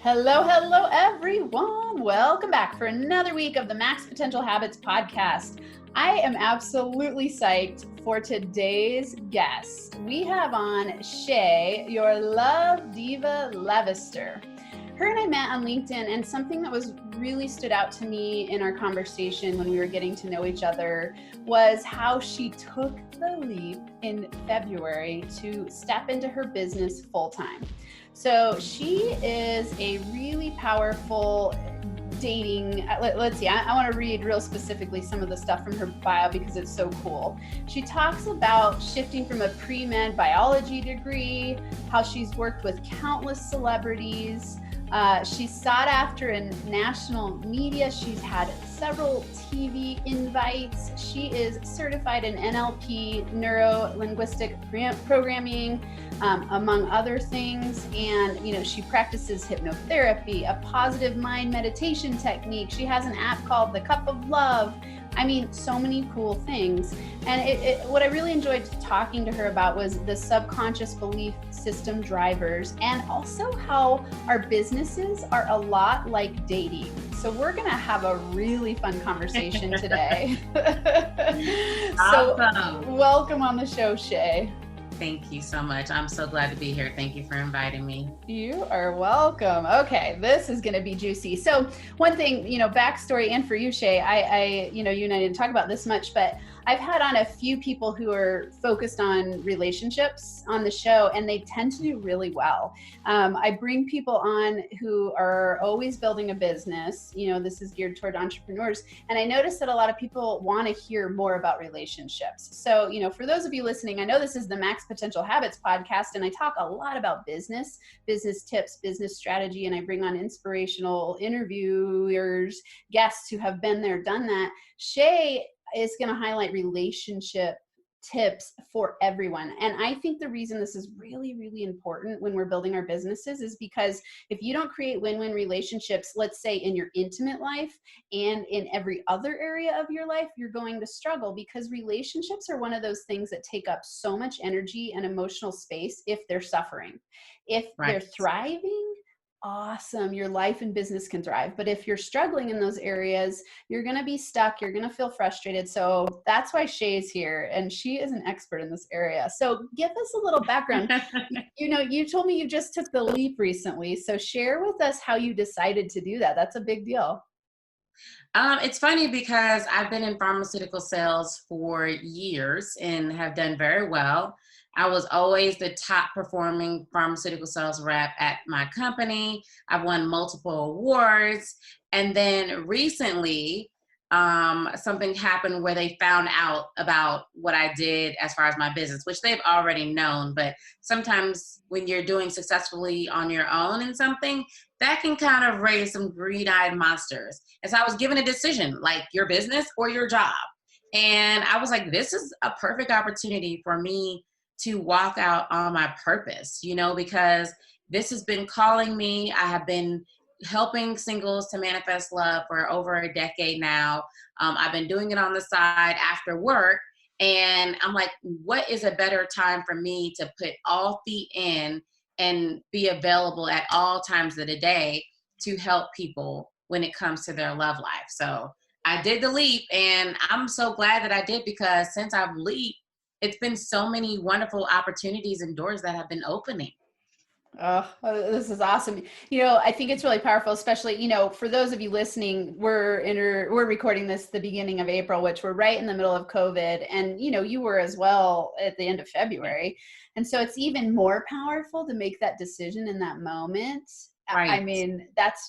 Hello, hello, everyone. Welcome back for another week of the Max Potential Habits podcast. I am absolutely psyched for today's guest. We have on Shay Your Love Diva Levister. Her and I met on LinkedIn, and something that was really stood out to me in our conversation when we were getting to know each other was how she took the leap in February to step into her business full-time. So she is a really powerful dating, let's see, I want to read real specifically some of the stuff from her bio because it's so cool. She talks about shifting from a pre-med biology degree, how she's worked with countless celebrities. She's sought after in national media. She's had several TV invites. She is certified in NLP, neuro-linguistic programming, among other things. And, she practices hypnotherapy, a positive mind meditation technique. She has an app called The Cup of Love. I mean, so many cool things. And what I really enjoyed talking to her about was the subconscious belief system drivers, and also how our businesses are a lot like dating. So we're going to have a really fun conversation today. Awesome. So welcome on the show, Shay. Thank you so much. I'm so glad to be here. Thank you for inviting me. You are welcome. Okay, this is going to be juicy. So one thing, backstory, and for you, Shay, I you and I didn't talk about this much, but I've had on a few people who are focused on relationships on the show, and they tend to do really well. I bring people on who are always building a business. This is geared toward entrepreneurs. And I noticed that a lot of people want to hear more about relationships. So, for those of you listening, I know this is the Max Potential Habits podcast, and I talk a lot about business tips, business strategy, and I bring on inspirational interviewers, guests who have been there, done that. Shay is going to highlight relationship tips for everyone. And I think the reason this is really, really important when we're building our businesses is because if you don't create win-win relationships, let's say in your intimate life and in every other area of your life, you're going to struggle, because relationships are one of those things that take up so much energy and emotional space if they're suffering. If they're thriving, awesome, your life and business can thrive. But if you're struggling in those areas, you're going to be stuck. You're going to feel frustrated. So that's why Shay's here, and she is an expert in this area. So give us a little background. You told me you just took the leap recently. So share with us how you decided to do that. That's a big deal. It's funny because I've been in pharmaceutical sales for years and have done very well. I was always the top performing pharmaceutical sales rep at my company. I've won multiple awards. And then recently, something happened where they found out about what I did as far as my business, which they've already known. But sometimes when you're doing successfully on your own in something, that can kind of raise some green-eyed monsters. And so I was given a decision, like your business or your job. And I was like, this is a perfect opportunity for me to walk out on my purpose, because this has been calling me. I have been helping singles to manifest love for over a decade now. I've been doing it on the side after work. And I'm like, what is a better time for me to put all feet in and be available at all times of the day to help people when it comes to their love life? So I did the leap, and I'm so glad that I did, because since I've leaped, it's been so many wonderful opportunities and doors that have been opening. Oh, this is awesome. I think it's really powerful, especially, for those of you listening, we're recording this the beginning of April, which we're right in the middle of COVID. And, you were as well at the end of February. And so it's even more powerful to make that decision in that moment. Right. I mean,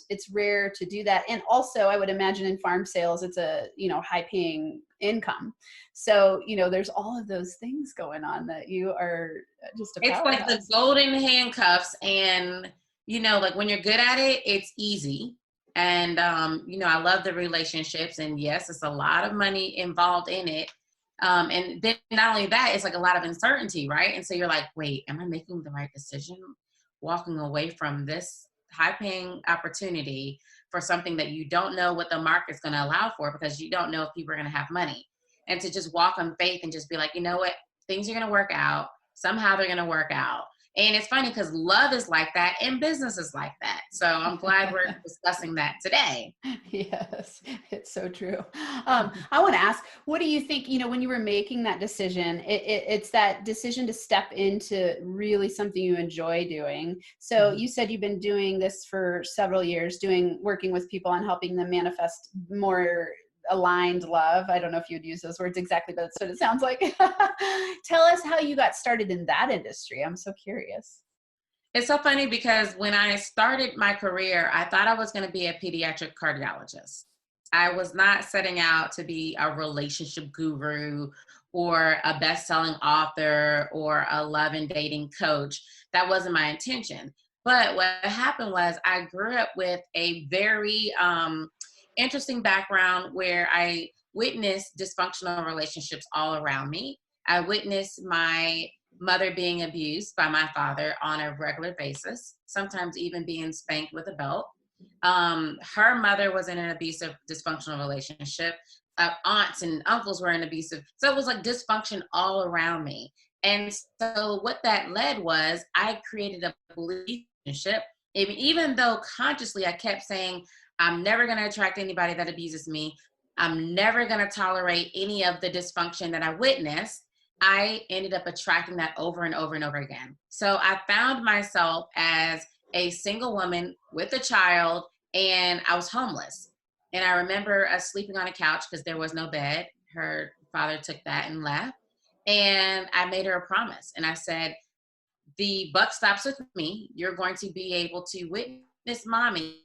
it's rare to do that. And also I would imagine in farm sales, it's a, high paying income. So, there's all of those things going on that you are just a powerhouse. It's like the golden handcuffs, and, like when you're good at it, it's easy. And, I love the relationships, and yes, it's a lot of money involved in it. And then not only that, it's like a lot of uncertainty, right? And so you're like, wait, am I making the right decision? Walking away from this high-paying opportunity for something that you don't know what the market's going to allow for, because you don't know if people are going to have money. And to just walk on faith and just be like, you know what, things are going to work out. Somehow they're going to work out. And it's funny because love is like that and business is like that. So I'm glad we're discussing that today. Yes, it's so true. I want to ask, what do you think, when you were making that decision, it's that decision to step into really something you enjoy doing. So you said you've been doing this for several years, working with people and helping them manifest more aligned love. I don't know if you'd use those words exactly, but that's what it sounds like. Tell us how you got started in that industry. I'm so curious. It's so funny because when I started my career, I thought I was going to be a pediatric cardiologist. I was not setting out to be a relationship guru or a best-selling author or a love and dating coach. That wasn't my intention. But what happened was I grew up with a very interesting background where I witnessed dysfunctional relationships all around me. I witnessed my mother being abused by my father on a regular basis, sometimes even being spanked with a belt. Her mother was in an abusive, dysfunctional relationship. Aunts and uncles were in abusive. So it was like dysfunction all around me. And so what that led was I created a belief relationship. Even though consciously I kept saying, I'm never going to attract anybody that abuses me. I'm never going to tolerate any of the dysfunction that I witnessed. I ended up attracting that over and over and over again. So I found myself as a single woman with a child, and I was homeless. And I remember us sleeping on a couch because there was no bed. Her father took that and left. And I made her a promise. And I said, the buck stops with me. You're going to be able to witness mommy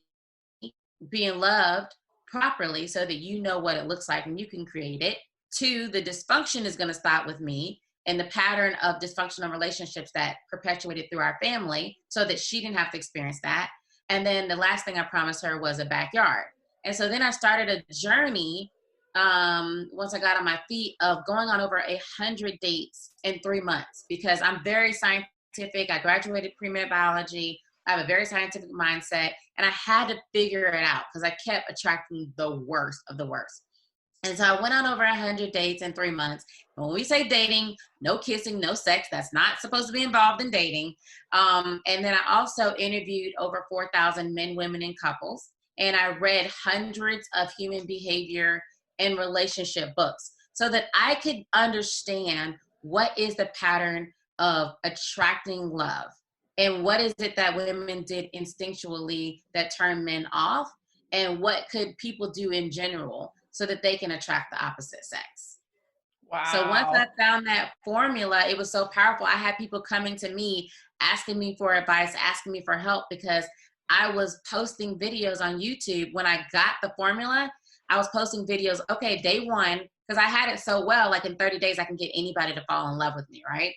being loved properly so that you know what it looks like and you can create it. Two, the dysfunction is going to stop with me and the pattern of dysfunctional relationships that perpetuated through our family so that she didn't have to experience that. And then the last thing I promised her was a backyard. And so then I started a journey once I got on my feet of going on over 100 dates in 3 months because I'm very scientific. I graduated pre-med biology. I have a very scientific mindset and I had to figure it out because I kept attracting the worst of the worst. And so I went on over 100 dates in 3 months. And when we say dating, no kissing, no sex, that's not supposed to be involved in dating. And then I also interviewed over 4,000 men, women, and couples. And I read hundreds of human behavior and relationship books so that I could understand what is the pattern of attracting love and what is it that women did instinctually that turned men off and what could people do in general so that they can attract the opposite sex. Wow. So once I found that formula, it was so powerful. I had people coming to me, asking me for advice, asking me for help because I was posting videos on YouTube. When I got the formula, I was posting videos, okay, day one, because I had it so well, like in 30 days, I can get anybody to fall in love with me, right?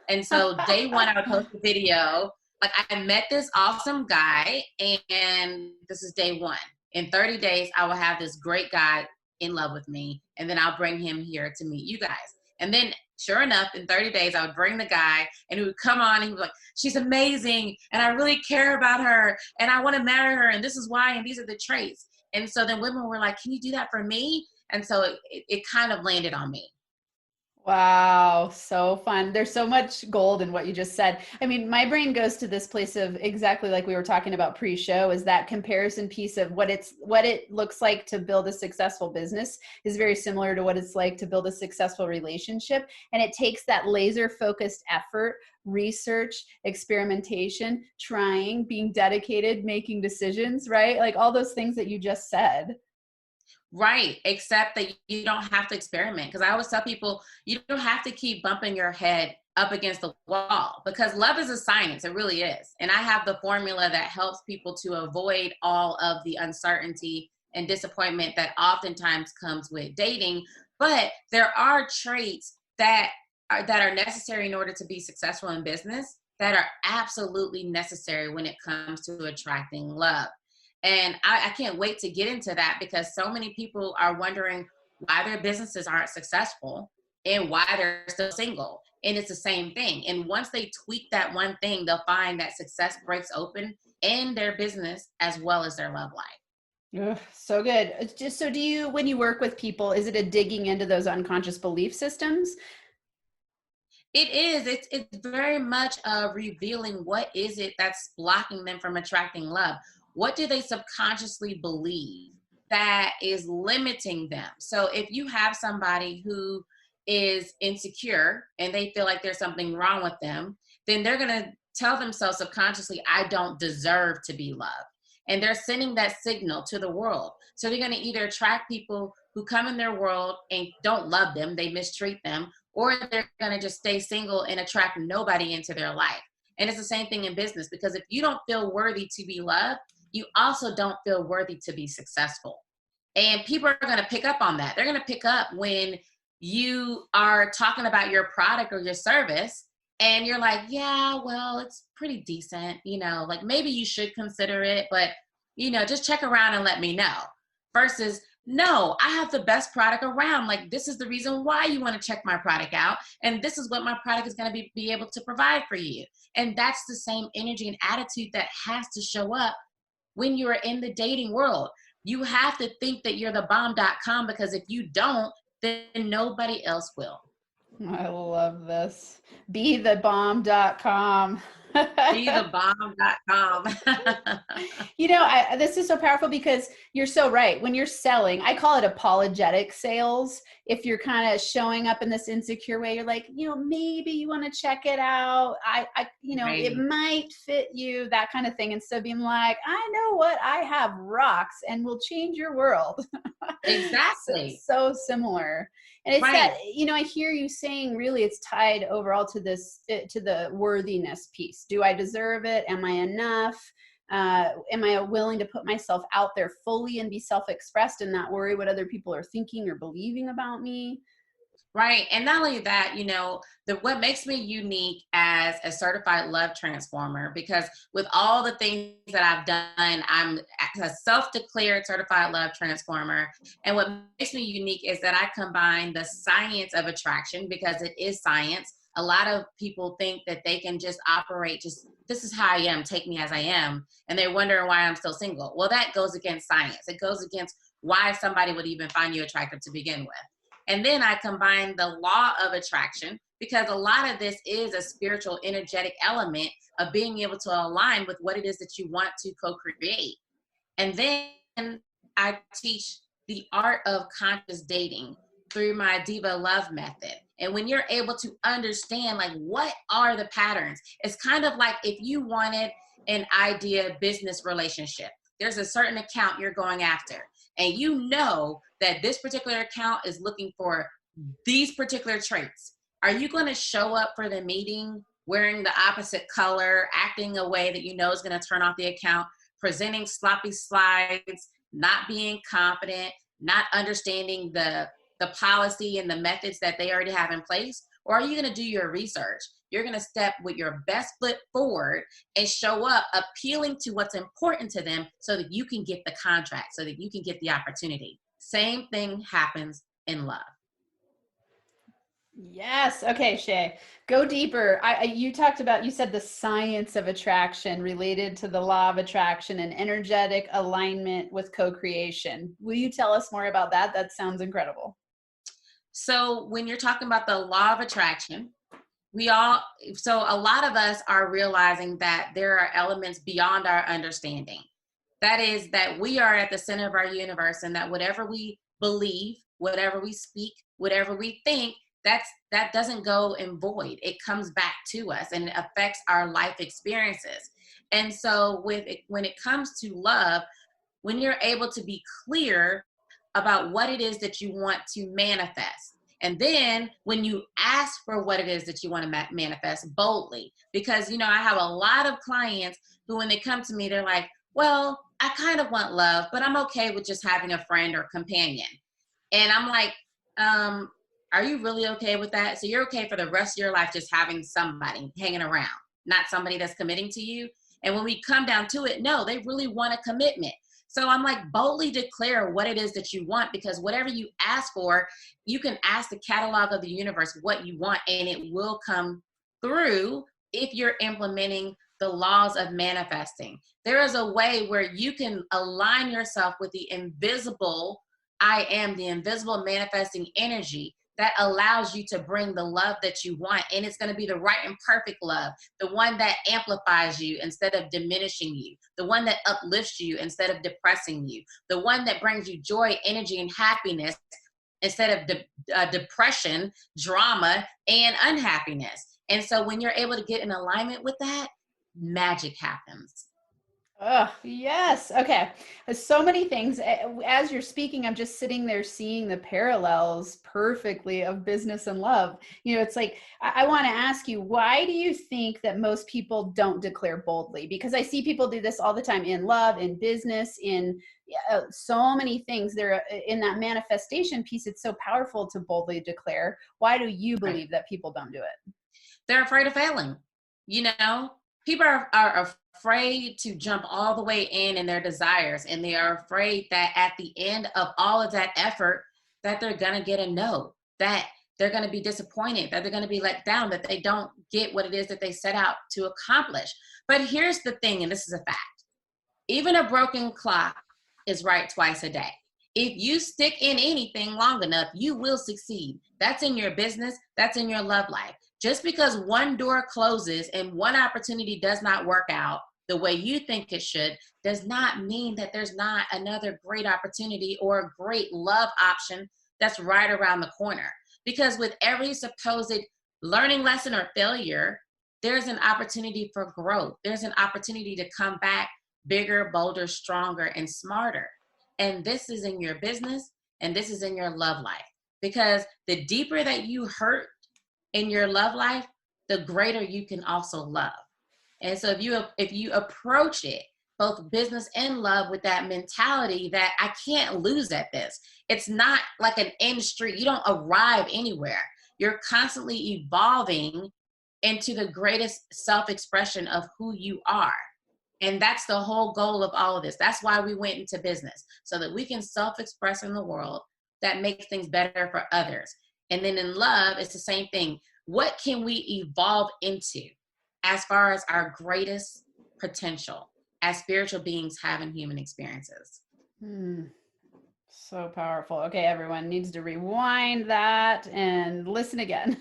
And so day one, I would post a video, like I met this awesome guy and this is day one. In 30 days, I will have this great guy in love with me, and then I'll bring him here to meet you guys. And then, sure enough, in 30 days, I would bring the guy, and he would come on, and he was like, she's amazing, and I really care about her, and I want to marry her, and this is why, and these are the traits. And so then women were like, can you do that for me? And so it kind of landed on me. Wow, so fun. There's so much gold in what you just said. I mean, my brain goes to this place of exactly like we were talking about pre-show, is that comparison piece of what it looks like to build a successful business is very similar to what it's like to build a successful relationship. And it takes that laser focused effort, research, experimentation, trying, being dedicated, making decisions, right? Like all those things that you just said. Right, except that you don't have to experiment. Because I always tell people, you don't have to keep bumping your head up against the wall because love is a science. It really is. And I have the formula that helps people to avoid all of the uncertainty and disappointment that oftentimes comes with dating. But there are traits that are necessary in order to be successful in business that are absolutely necessary when it comes to attracting love. And I can't wait to get into that because so many people are wondering why their businesses aren't successful and why they're still single. And it's the same thing. And once they tweak that one thing, they'll find that success breaks open in their business as well as their love life. Ugh, so good. It's just, so do you, when you work with people, is it a digging into those unconscious belief systems? It is. It's very much revealing what is it that's blocking them from attracting love. What do they subconsciously believe that is limiting them? So if you have somebody who is insecure and they feel like there's something wrong with them, then they're gonna tell themselves subconsciously, I don't deserve to be loved. And they're sending that signal to the world. So they're gonna either attract people who come in their world and don't love them, they mistreat them, or they're going to just stay single and attract nobody into their life. And it's the same thing in business, because if you don't feel worthy to be loved, you also don't feel worthy to be successful. And people are going to pick up on that. They're going to pick up when you are talking about your product or your service and you're like, yeah, well, it's pretty decent, like maybe you should consider it, but just check around and let me know. Versus, no, I have the best product around. Like, this is the reason why you want to check my product out. And this is what my product is going to be able to provide for you. And that's the same energy and attitude that has to show up when you're in the dating world. You have to think that you're the bomb.com, because if you don't, then nobody else will. I love this. Be the bomb.com. Be the bomb.com. This is so powerful, because you're so right. When you're selling, I call it apologetic sales. If you're kind of showing up in this insecure way, you're like, maybe you want to check it out. Right. It might fit you, that kind of thing. Instead of being like, I know what I have rocks and will change your world. Exactly. So similar. And it's right. that, I hear you saying really it's tied overall to to the worthiness piece. Do I deserve it? Am I enough? Am I willing to put myself out there fully and be self-expressed and not worry what other people are thinking or believing about me? Right. And not only that, what makes me unique as a certified love transformer, because with all the things that I've done, I'm a self-declared certified love transformer. And what makes me unique is that I combine the science of attraction, because it is science. A lot of people think that they can just operate, this is how I am, take me as I am. And they're wondering why I'm still single. Well, that goes against science. It goes against why somebody would even find you attractive to begin with. And then I combine the law of attraction, because a lot of this is a spiritual, energetic element of being able to align with what it is that you want to co-create. And then I teach the art of conscious dating through my Diva Love method. And when you're able to understand, like, what are the patterns? It's kind of like if you wanted an idea business relationship, there's a certain account you're going after. And you know that this particular account is looking for these particular traits. Are you going to show up for the meeting wearing the opposite color, acting a way that you know is going to turn off the account, presenting sloppy slides, not being confident, not understanding the policy and the methods that they already have in place? Or are you going to do your research? You're going to step with your best foot forward and show up appealing to what's important to them, so that you can get the contract, so that you can get the opportunity. Same thing happens in love. Yes. Okay, Shay, go deeper. You said the science of attraction related to the law of attraction and energetic alignment with co-creation. Will you tell us more about that? That sounds incredible. So when you're talking about the law of attraction, so a lot of us are realizing that there are elements beyond our understanding. That is, that we are at the center of our universe, and that whatever we believe, whatever we speak, whatever we think, that doesn't go in void. It comes back to us and it affects our life experiences. And so when it comes to love, when you're able to be clear about what it is that you want to manifest, and then when you ask for what it is that you want to manifest boldly, because, I have a lot of clients who, when they come to me, they're like, well, I kind of want love, but I'm okay with just having a friend or companion. And I'm like, are you really okay with that? So you're okay for the rest of your life just having somebody hanging around, not somebody that's committing to you? And when we come down to it, no, they really want a commitment. So I'm like, boldly declare what it is that you want, because whatever you ask for, you can ask the catalog of the universe what you want, and it will come through if you're implementing the laws of manifesting. There is a way where you can align yourself with the invisible I am, the invisible manifesting energy that allows you to bring the love that you want. And it's going to be the right and perfect love, the one that amplifies you instead of diminishing you, the one that uplifts you instead of depressing you, the one that brings you joy, energy, and happiness instead of depression, drama, and unhappiness. And so when you're able to get in alignment with that, magic happens. Oh, yes. Okay. There's so many things. As you're speaking, I'm just sitting there seeing the parallels perfectly of business and love. It's like, I want to ask you, why do you think that most people don't declare boldly? Because I see people do this all the time in love, in business, in so many things. They're in that manifestation piece. It's so powerful to boldly declare. Why do you believe that people don't do it? They're afraid of failing. People are afraid to jump all the way in their desires, and they are afraid that at the end of all of that effort that they're going to get a no, that they're going to be disappointed, that they're going to be let down, that they don't get what it is that they set out to accomplish. But here's the thing, and this is a fact. Even a broken clock is right twice a day. If you stick in anything long enough, you will succeed. That's in your business. That's in your love life. Just because one door closes and one opportunity does not work out the way you think it should, does not mean that there's not another great opportunity or a great love option that's right around the corner. Because with every supposed learning lesson or failure, there's an opportunity for growth. There's an opportunity to come back bigger, bolder, stronger, and smarter. And this is in your business, and this is in your love life. Because the deeper that you hurt in your love life, the greater you can also love. And so if you approach it, both business and love, with that mentality that I can't lose at this, it's not like an end street. You don't arrive anywhere. You're constantly evolving into the greatest self-expression of who you are. And that's the whole goal of all of this. That's why we went into business, so that we can self-express in the world that makes things better for others. And then in love, it's the same thing. What can we evolve into as far as our greatest potential as spiritual beings having human experiences? So powerful. Okay, everyone needs to rewind that and listen again.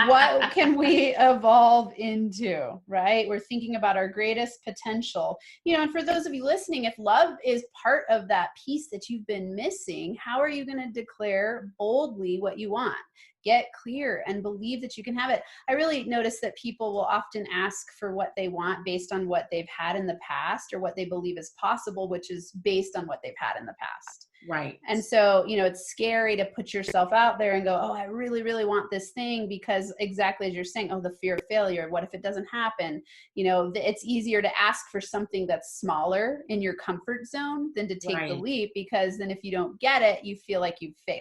What can we evolve into, right? We're thinking about our greatest potential. And for those of you listening, if love is part of that piece that you've been missing, how are you going to declare boldly what you want? Get clear and believe that you can have it. I really notice that people will often ask for what they want based on what they've had in the past, or what they believe is possible, which is based on what they've had in the past. Right. And so, it's scary to put yourself out there and go, oh, I really, really want this thing, because exactly as you're saying, oh, the fear of failure. What if it doesn't happen? It's easier to ask for something that's smaller in your comfort zone than to take the leap, because then if you don't get it, you feel like you've failed.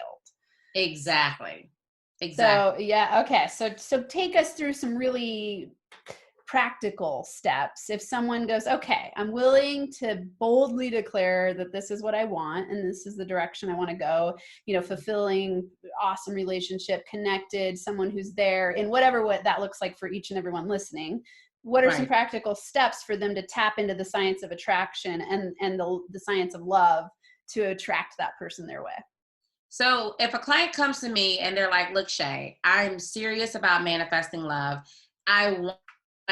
Exactly. So, yeah. Okay. So take us through some really practical steps. If someone goes, okay, I'm willing to boldly declare that this is what I want, and this is the direction I want to go, fulfilling, awesome relationship, connected, someone who's there, in whatever what that looks like for each and everyone listening. What are some practical steps for them to tap into the science of attraction and the science of love to attract that person their way? So if a client comes to me and they're like, look, Shay, I'm serious about manifesting love. I want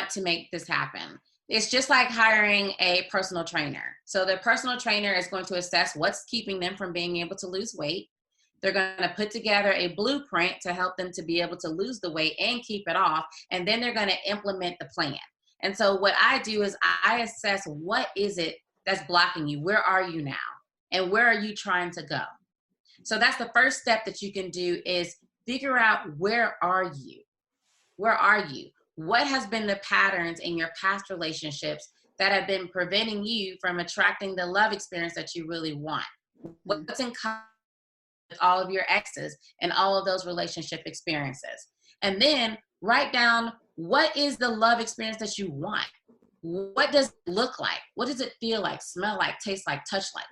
to make this happen. It's just like hiring a personal trainer. So the personal trainer is going to assess what's keeping them from being able to lose weight. They're going to put together a blueprint to help them to be able to lose the weight and keep it off. And then they're going to implement the plan. And so what I do is I assess, what is it that's blocking you? Where are you now? And where are you trying to go? So that's the first step that you can do, is figure out, where are you? Where are you? What has been the patterns in your past relationships that have been preventing you from attracting the love experience that you really want? What's in common with all of your exes and all of those relationship experiences? And then write down, what is the love experience that you want? What does it look like? What does it feel like, smell like, taste like, touch like?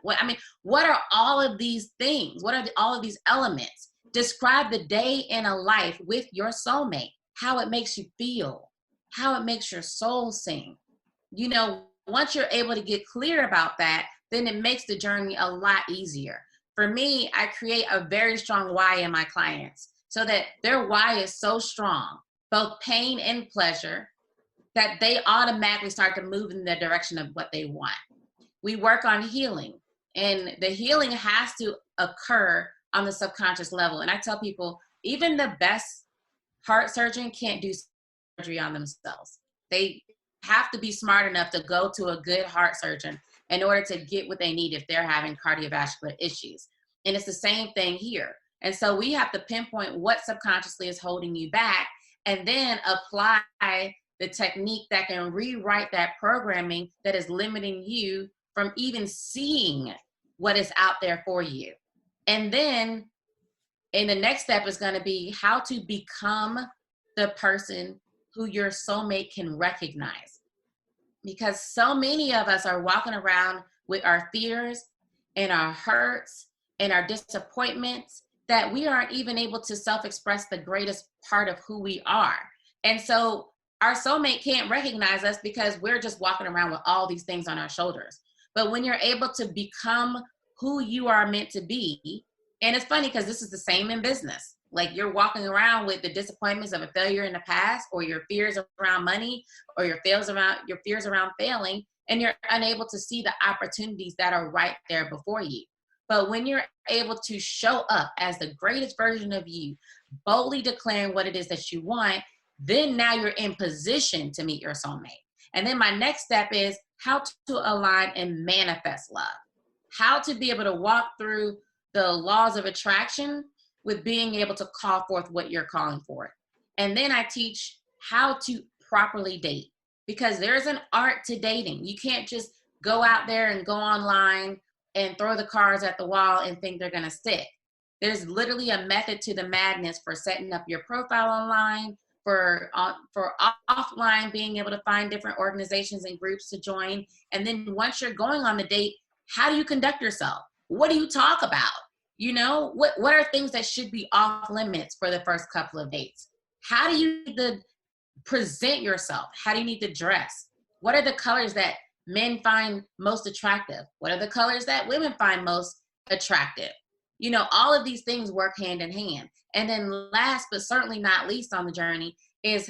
What are all of these things? What are all of these elements? Describe the day in a life with your soulmate, how it makes you feel, how it makes your soul sing. Once you're able to get clear about that, then it makes the journey a lot easier. for me, I create a very strong why in my clients so that their why is so strong, both pain and pleasure, that they automatically start to move in the direction of what they want. We work on healing, and the healing has to occur on the subconscious level. And I tell people, even the best heart surgeon can't do surgery on themselves. They have to be smart enough to go to a good heart surgeon in order to get what they need if they're having cardiovascular issues. And it's the same thing here. And so we have to pinpoint what subconsciously is holding you back, and then apply the technique that can rewrite that programming that is limiting you from even seeing what is out there for you. And then and the next step is going to be how to become the person who your soulmate can recognize. Because so many of us are walking around with our fears and our hurts and our disappointments that we aren't even able to self-express the greatest part of who we are. And so our soulmate can't recognize us because we're just walking around with all these things on our shoulders. But when you're able to become who you are meant to be, and it's funny because this is the same in business. Like, you're walking around with the disappointments of a failure in the past, or your fears around money, or your fears around failing, and you're unable to see the opportunities that are right there before you. But when you're able to show up as the greatest version of you, boldly declaring what it is that you want, then now you're in position to meet your soulmate. And then my next step is how to align and manifest love. How to be able to walk through the laws of attraction with being able to call forth what you're calling for. And then I teach how to properly date, because there's an art to dating. You can't just go out there and go online and throw the cards at the wall and think they're going to stick. There's literally a method to the madness for setting up your profile online, for offline, being able to find different organizations and groups to join. And then once you're going on the date, how do you conduct yourself? What do you talk about? You know, what are things that should be off limits for the first couple of dates? How do you need to present yourself? How do you need to dress? What are the colors that men find most attractive? What are the colors that women find most attractive? You know, all of these things work hand in hand. And then last, but certainly not least on the journey, is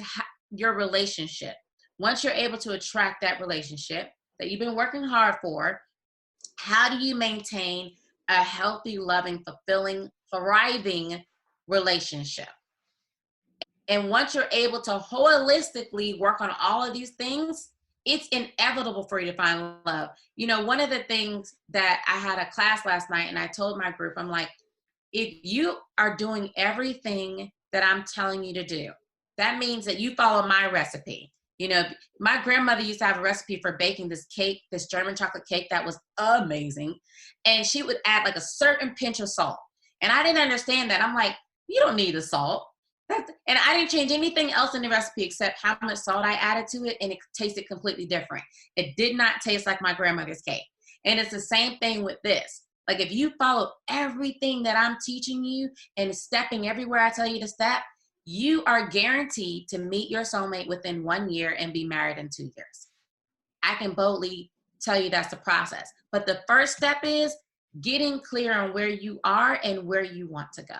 your relationship. Once you're able to attract that relationship that you've been working hard for, how do you maintain a healthy, loving, fulfilling, thriving relationship? And once you're able to holistically work on all of these things, it's inevitable for you to find love. You know, one of the things that I had a class last night, and I told my group, I'm like, if you are doing everything that I'm telling you to do, that means that you follow my recipe. You know, my grandmother used to have a recipe for baking this cake, this German chocolate cake that was amazing. And she would add like a certain pinch of salt. And I didn't understand that. I'm like, you don't need the salt. And I didn't change anything else in the recipe except how much salt I added to it, and it tasted completely different. It did not taste like my grandmother's cake. And it's the same thing with this. Like, if you follow everything that I'm teaching you and stepping everywhere I tell you to step, you are guaranteed to meet your soulmate within 1 year and be married in 2 years. I can boldly tell you that's the process. But the first step is getting clear on where you are and where you want to go.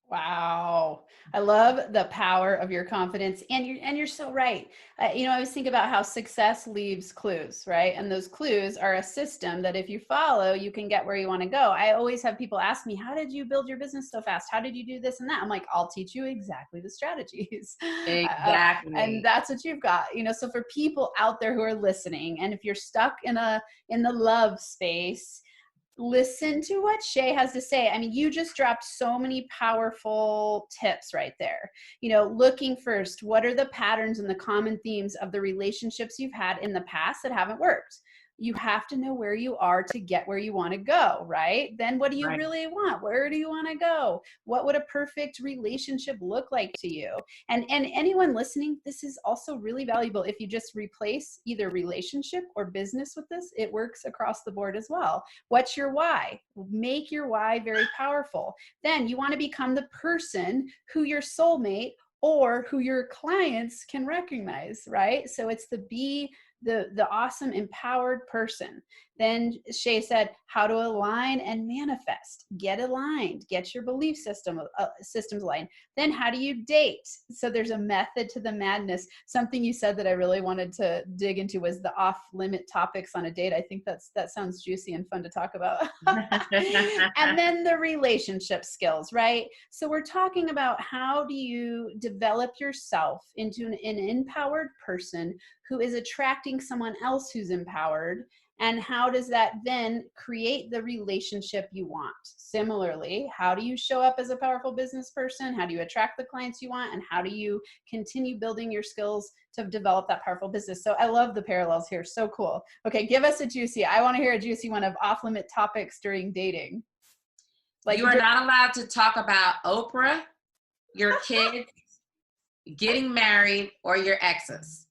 Wow. I love the power of your confidence. And you're so right. You know, I always think about how success leaves clues, right? And those clues are a system that if you follow, you can get where you want to go. I always have people ask me, how did you build your business so fast? How did you do this and that? I'm like, I'll teach you exactly the strategies. Exactly. And that's what you've got. You know, so for people out there who are listening, and if you're stuck in the love space, listen to what Shay has to say. I mean, you just dropped so many powerful tips right there. You know, looking first, what are the patterns and the common themes of the relationships you've had in the past that haven't worked? You have to know where you are to get where you want to go, right? Then what do you really want? Where do you want to go? What would a perfect relationship look like to you? And anyone listening, this is also really valuable. If you just replace either relationship or business with this, it works across the board as well. What's your why? Make your why very powerful. Then you want to become the person who your soulmate or who your clients can recognize, right? So it's the be the awesome empowered person. Then Shay said, how to align and manifest. Get aligned, get your belief systems aligned. Then how do you date? So there's a method to the madness. Something you said that I really wanted to dig into was the off-limit topics on a date. I think that sounds juicy and fun to talk about. And then the relationship skills, right? So we're talking about how do you develop yourself into an empowered person who is attracting someone else who's empowered, and how does that then create the relationship you want? Similarly, how do you show up as a powerful business person? How do you attract the clients you want? And how do you continue building your skills to develop that powerful business? So I love the parallels here. So cool. Okay, give us a juicy. I want to hear a juicy one of off-limit topics during dating. Like, you are not allowed to talk about Oprah, your kids, getting married, or your exes.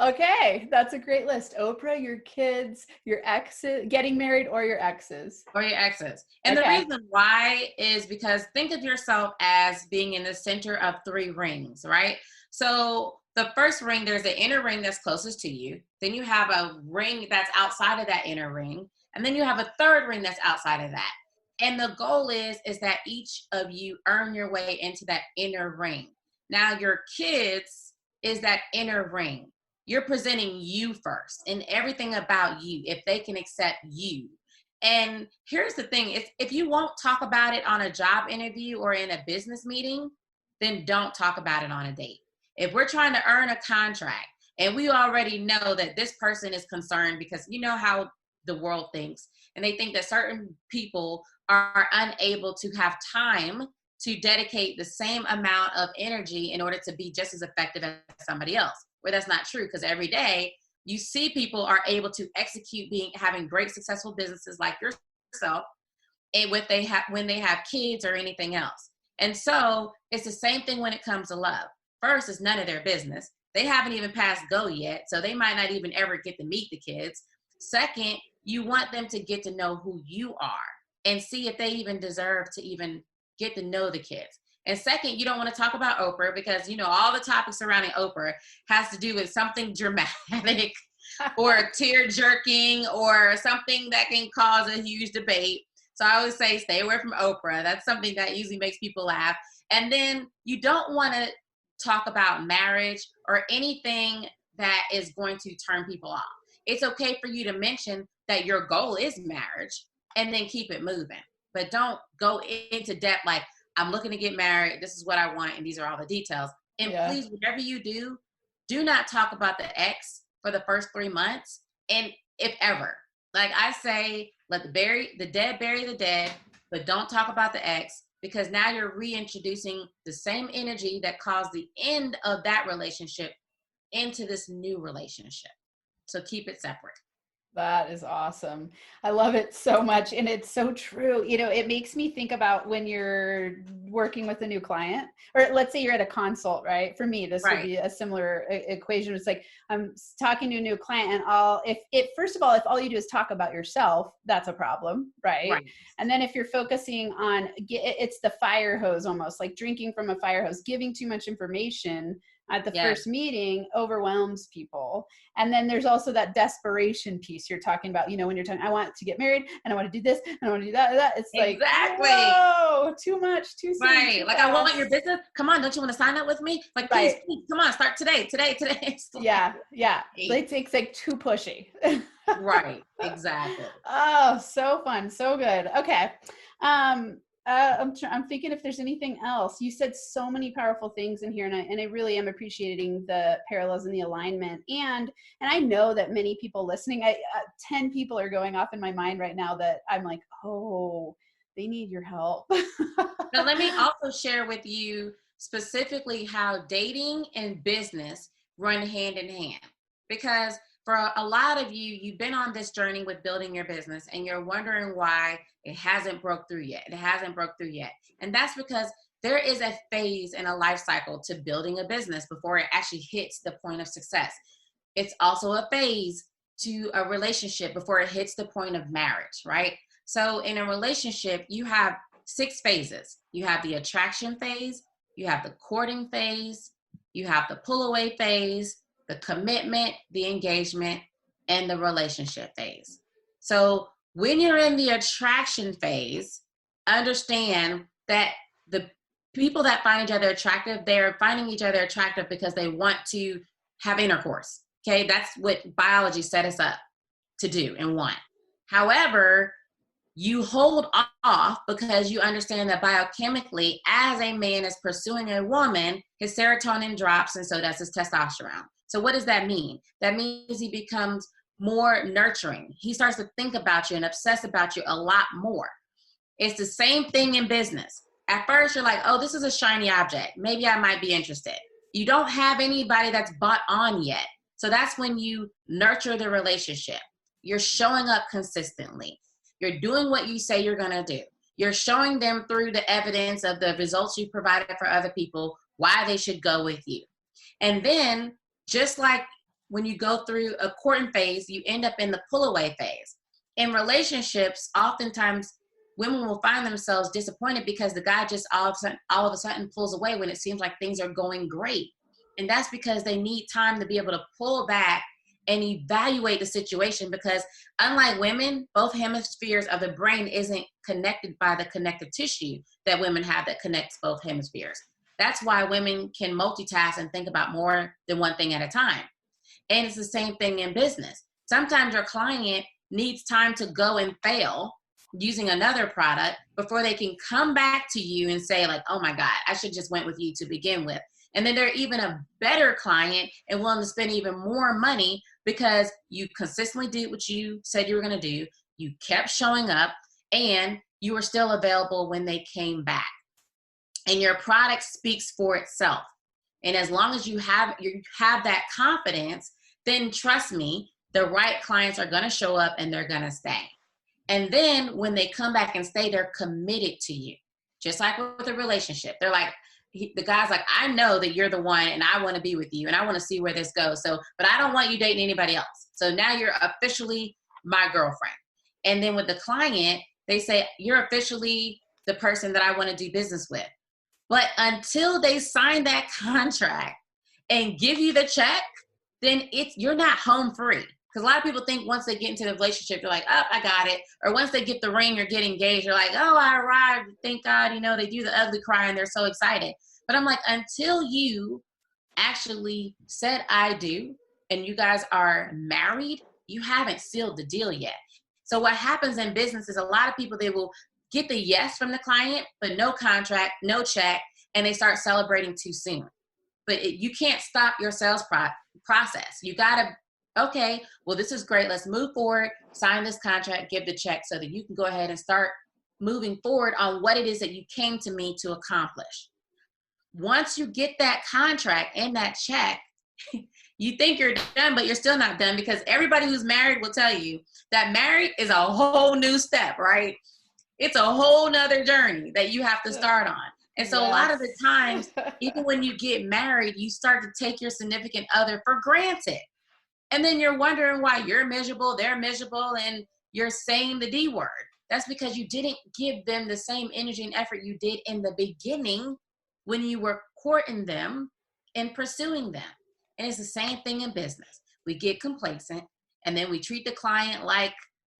Okay, that's a great list. Oprah, your kids, your exes, getting married, or your exes. Or your exes. And the reason why is because think of yourself as being in the center of 3 rings, right? So the first ring, there's an inner ring that's closest to you. Then you have a ring that's outside of that inner ring. And then you have a third ring that's outside of that. And the goal is that each of you earn your way into that inner ring. Now your kids is that inner ring. You're presenting you first and everything about you, if they can accept you. And here's the thing, if you won't talk about it on a job interview or in a business meeting, then don't talk about it on a date. If we're trying to earn a contract and we already know that this person is concerned, because you know how the world thinks, and they think that certain people are unable to have time to dedicate the same amount of energy in order to be just as effective as somebody else. Where that's not true, because every day you see people are able to execute having great successful businesses like yourself, and when they have kids or anything else. And so it's the same thing when it comes to love. First, it's none of their business. They haven't even passed go yet, so they might not even ever get to meet the kids. Second, you want them to get to know who you are and see if they even deserve to even get to know the kids. And second, you don't want to talk about Oprah, because, you know, all the topics surrounding Oprah has to do with something dramatic or tear jerking or something that can cause a huge debate. So I always say, stay away from Oprah. That's something that usually makes people laugh. And then you don't want to talk about marriage or anything that is going to turn people off. It's okay for you to mention that your goal is marriage and then keep it moving. But don't go into depth like, I'm looking to get married, this is what I want, and these are all the details. And please, whatever you do not talk about the ex for the first 3 months. And if ever, like I say, let the dead bury the dead, but don't talk about the ex, because now you're reintroducing the same energy that caused the end of that relationship into this new relationship. So keep it separate. That is awesome. I love it so much. And it's so true. You know, it makes me think about when you're working with a new client, or let's say you're at a consult, right? For me, this would be a similar equation. It's like, I'm talking to a new client, and first of all, if all you do is talk about yourself, that's a problem, right? And then if you're focusing on, it's the fire hose, almost like drinking from a fire hose, giving too much information at the first meeting overwhelms people. And then there's also that desperation piece you're talking about, you know, when you're talking, I want to get married and I want to do this and I want to do that. It's like, whoa, too much, too soon. Right. Like, I want your business. Come on. Don't you want to sign up with me? Like, please, come on, start today. Yeah. It's like too pushy. Right. Exactly. Oh, so fun. So good. Okay. I'm thinking if there's anything else. You said so many powerful things in here, and I really am appreciating the parallels and the alignment. And I know that many people listening, 10 people are going off in my mind right now that I'm like, oh, they need your help. Now, let me also share with you specifically how dating and business run hand in hand. Because for a lot of you, you've been on this journey with building your business and you're wondering why it hasn't broke through yet. And that's because there is a phase and a life cycle to building a business before it actually hits the point of success. It's also a phase to a relationship before it hits the point of marriage, right? So in a relationship, you have 6 phases. You have the attraction phase, you have the courting phase, You have the pull away phase, the commitment, the engagement, and the relationship phase. So when you're in the attraction phase, understand that the people that find each other attractive, they're finding each other attractive because they want to have intercourse. Okay, that's what biology set us up to do and want. However, you hold off because you understand that biochemically, as a man is pursuing a woman, his serotonin drops and so does his testosterone. So what does that mean? That means he becomes more nurturing. He starts to think about you and obsess about you a lot more. It's the same thing in business. At first, you're like, oh, this is a shiny object. Maybe I might be interested. You don't have anybody that's bought on yet. So that's when you nurture the relationship. You're showing up consistently. You're doing what you say you're going to do. You're showing them through the evidence of the results you provided for other people, why they should go with you. And then, just like when you go through a courting phase, you end up in the pull away phase. In relationships, oftentimes women will find themselves disappointed because the guy just all of a sudden pulls away when it seems like things are going great. And that's because they need time to be able to pull back and evaluate the situation, because unlike women, both hemispheres of the brain isn't connected by the connective tissue that women have that connects both hemispheres. That's why women can multitask and think about more than one thing at a time. And it's the same thing in business. Sometimes your client needs time to go and fail using another product before they can come back to you and say like, oh my God, I should just went with you to begin with. And then they're even a better client and willing to spend even more money because you consistently did what you said you were going to do. You kept showing up and you were still available when they came back. And your product speaks for itself. And as long as you have that confidence, then trust me, the right clients are going to show up and they're going to stay. And then when they come back and stay, they're committed to you. Just like with a relationship. They're like, the guy's like, I know that you're the one and I want to be with you and I want to see where this goes. So, but I don't want you dating anybody else. So now you're officially my girlfriend. And then with the client, they say, you're officially the person that I want to do business with. But until they sign that contract and give you the check, then you're not home free. Because a lot of people think once they get into the relationship, they're like, oh, I got it. Or once they get the ring or get engaged, they're like, oh, I arrived. Thank God. You know, they do the ugly cry and they're so excited. But I'm like, until you actually said I do and you guys are married, you haven't sealed the deal yet. So what happens in business is a lot of people, they will get the yes from the client, but no contract, no check, and they start celebrating too soon. But you can't stop your sales process. You got to, okay, well, this is great. Let's move forward, sign this contract, give the check so that you can go ahead and start moving forward on what it is that you came to me to accomplish. Once you get that contract and that check, you think you're done, but you're still not done, because everybody who's married will tell you that married is a whole new step, right? It's a whole nother journey that you have to start on. And so a lot of the times, even when you get married, you start to take your significant other for granted. And then you're wondering why you're miserable, they're miserable, and you're saying the D word. That's because you didn't give them the same energy and effort you did in the beginning when you were courting them and pursuing them. And it's the same thing in business. We get complacent, and then we treat the client like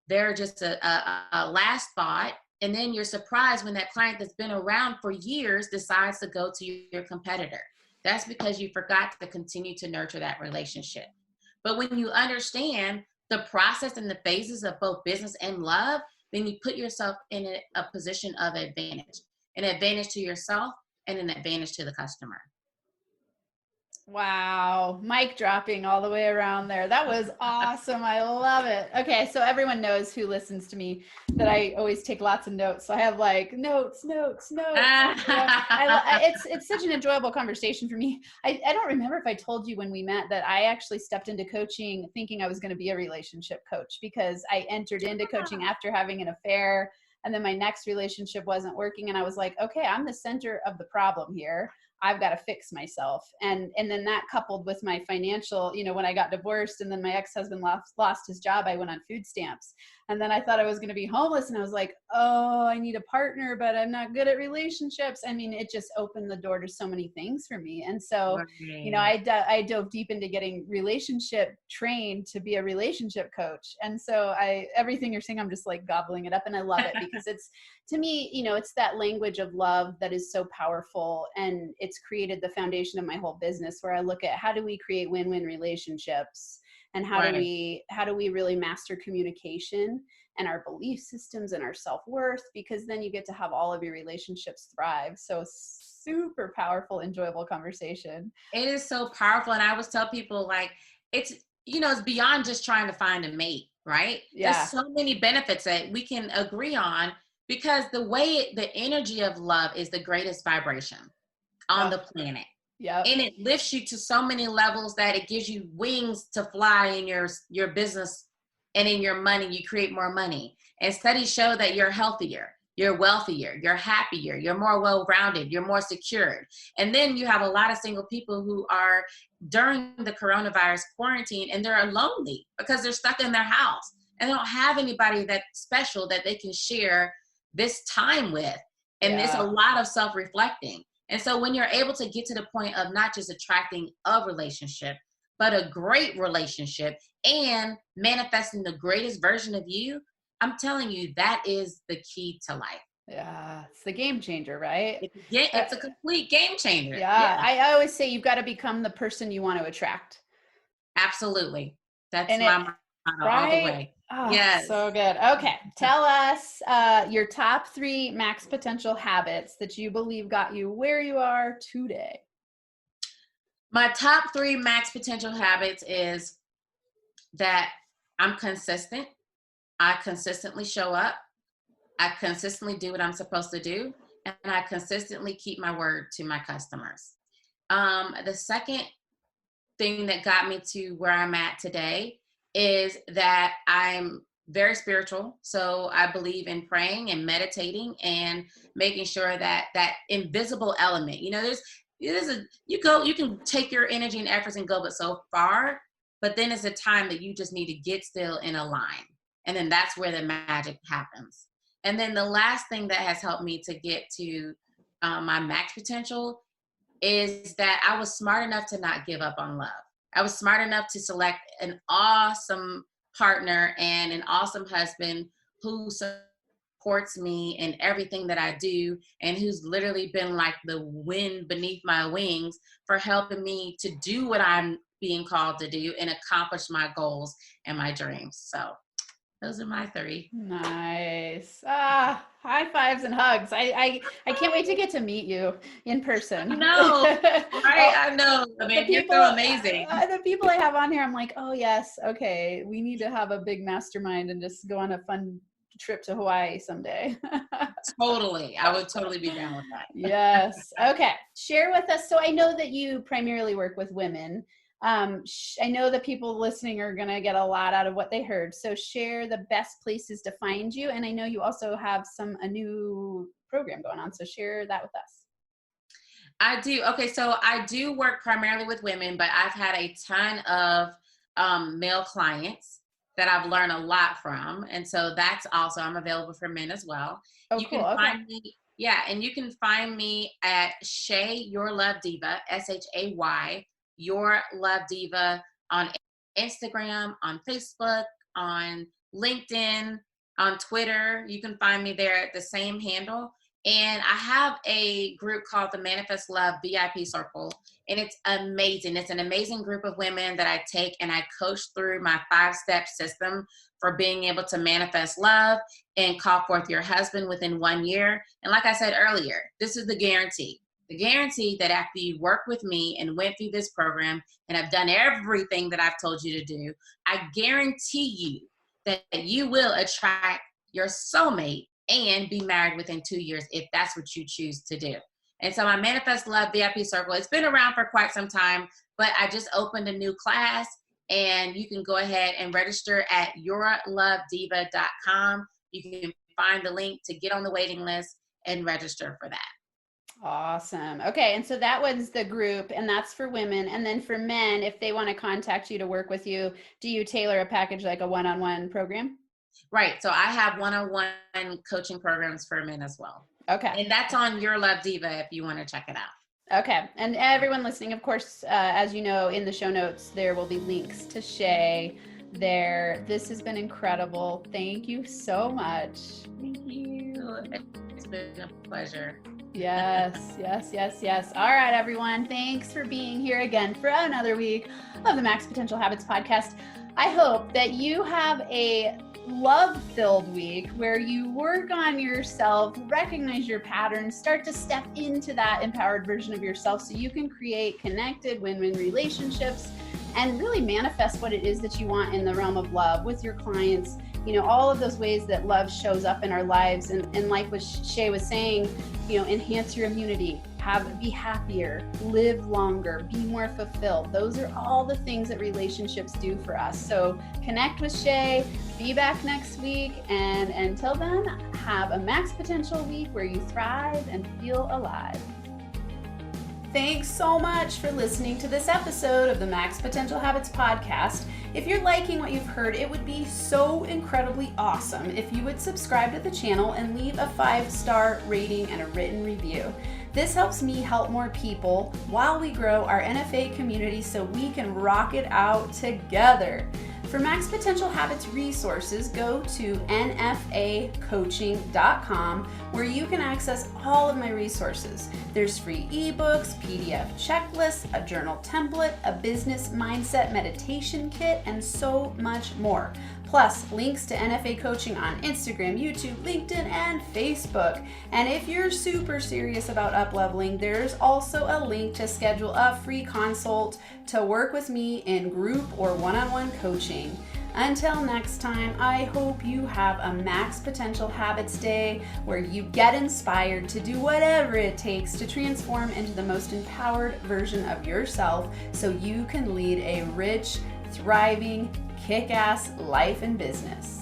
they're just a last thought. And then you're surprised when that client that's been around for years decides to go to your competitor. That's because you forgot to continue to nurture that relationship. But when you understand the process and the phases of both business and love, then you put yourself in a position of advantage, an advantage to yourself and an advantage to the customer. Wow. Mic dropping all the way around there. That was awesome. I love it. Okay. So everyone knows who listens to me that I always take lots of notes. So I have like notes. It's such an enjoyable conversation for me. I don't remember if I told you when we met that I actually stepped into coaching thinking I was going to be a relationship coach, because I entered into coaching after having an affair. And then my next relationship wasn't working. And I was like, okay, I'm the center of the problem here. I've got to fix myself. And then that coupled with my financial, when I got divorced and then my ex-husband lost his job, I went on food stamps. And then I thought I was going to be homeless, and I was like, oh, I need a partner, but I'm not good at relationships. I mean, it just opened the door to so many things for me. And so, I dove deep into getting relationship trained to be a relationship coach. And so everything you're saying, I'm just like gobbling it up, and I love it because it's, to me, it's that language of love that is so powerful, and it's created the foundation of my whole business, where I look at how do we create win-win relationships, and how do we really master communication and our belief systems and our self-worth, because then you get to have all of your relationships thrive. So super powerful, enjoyable conversation. It is so powerful. And I always tell people, like, it's beyond just trying to find a mate, right? Yeah. There's so many benefits that we can agree on, because the energy of love is the greatest vibration on the planet. Yeah. And it lifts you to so many levels that it gives you wings to fly in your business and in your money. You create more money. And studies show that you're healthier, you're wealthier, you're happier, you're more well-rounded, you're more secured. And then you have a lot of single people who are during the coronavirus quarantine, and they're lonely because they're stuck in their house and they don't have anybody that's special that they can share this time with. And there's a lot of self-reflecting. And so when you're able to get to the point of not just attracting a relationship, but a great relationship and manifesting the greatest version of you, I'm telling you, that is the key to life. Yeah, it's the game changer, right? It's a complete game changer. Yeah. I always say you've got to become the person you want to attract. Absolutely. That's my motto all the way. Oh, yes. So good. Okay. Tell us your top 3 max potential habits that you believe got you where you are today. My top 3 max potential habits is that I'm consistent. I consistently show up. I consistently do what I'm supposed to do. And I consistently keep my word to my customers. The second thing that got me to where I'm at today is that I'm very spiritual. So I believe in praying and meditating and making sure that that invisible element, you can take your energy and efforts and go but so far, but then it's a time that you just need to get still and align. And then that's where the magic happens. And then the last thing that has helped me to get to my max potential is that I was smart enough to not give up on love. I was smart enough to select an awesome partner and an awesome husband who supports me in everything that I do, and who's literally been like the wind beneath my wings for helping me to do what I'm being called to do and accomplish my goals and my dreams. So those are my 3. Nice. High fives and hugs. I can't wait to get to meet you in person. No, right? I know. I mean, you're so amazing. The people I have on here, I'm like, oh yes, okay. We need to have a big mastermind and just go on a fun trip to Hawaii someday. Totally. I would totally be down with that. Yes. Okay. Share with us. So I know that you primarily work with women. I know that people listening are going to get a lot out of what they heard. So share the best places to find you. And I know you also have a new program going on. So share that with us. I do. Okay. So I do work primarily with women, but I've had a ton of male clients that I've learned a lot from. And so that's also, I'm available for men as well. Oh, you cool. can find me. Yeah. And you can find me at Shay Your Love Diva, SHAY. Your Love Diva on Instagram, on Facebook, on LinkedIn, on Twitter. You can find me there at the same handle. And I have a group called the Manifest Love VIP Circle, and it's amazing. It's an amazing group of women that I take and I coach through my 5-step system for being able to manifest love and call forth your husband within 1 year. And like I said earlier, this is the guarantee. The guarantee that after you work with me and went through this program and have done everything that I've told you to do, I guarantee you that you will attract your soulmate and be married within 2 years if that's what you choose to do. And so my Manifest Love VIP Circle, it's been around for quite some time, but I just opened a new class, and you can go ahead and register at yourlovediva.com. You can find the link to get on the waiting list and register for that. Awesome. Okay. And so that was the group, and that's for women. And then for men, if they want to contact you to work with you, do you tailor a package like a one-on-one program? Right. So I have one-on-one coaching programs for men as well. Okay. And that's on Your Love Diva if you want to check it out. Okay. And everyone listening, of course, as you know, in the show notes, there will be links to Shay there. This has been incredible. Thank you so much. Thank you. It's been a pleasure. Yes, yes, yes, yes. All right, everyone. Thanks for being here again for another week of the Max Potential Habits podcast. I hope that you have a love-filled week where you work on yourself, recognize your patterns, start to step into that empowered version of yourself so you can create connected win-win relationships and really manifest what it is that you want in the realm of love with your clients. You know, all of those ways that love shows up in our lives. And like what Shay was saying, you know, enhance your immunity, be happier, live longer, be more fulfilled. Those are all the things that relationships do for us. So connect with Shay, be back next week. And until then, have a max potential week where you thrive and feel alive. Thanks so much for listening to this episode of the Max Potential Habits podcast. If you're liking what you've heard, it would be so incredibly awesome if you would subscribe to the channel and leave a 5-star rating and a written review. This helps me help more people while we grow our NFA community so we can rock it out together. For Max Potential Habits resources, go to nfacoaching.com where you can access all of my resources. There's free ebooks, PDF checklists, a journal template, a business mindset meditation kit, and so much more. Plus, links to NFA coaching on Instagram, YouTube, LinkedIn, and Facebook. And if you're super serious about up-leveling, there's also a link to schedule a free consult to work with me in group or one-on-one coaching. Until next time, I hope you have a Max Potential Habits Day where you get inspired to do whatever it takes to transform into the most empowered version of yourself so you can lead a rich, thriving, kick-ass life and business.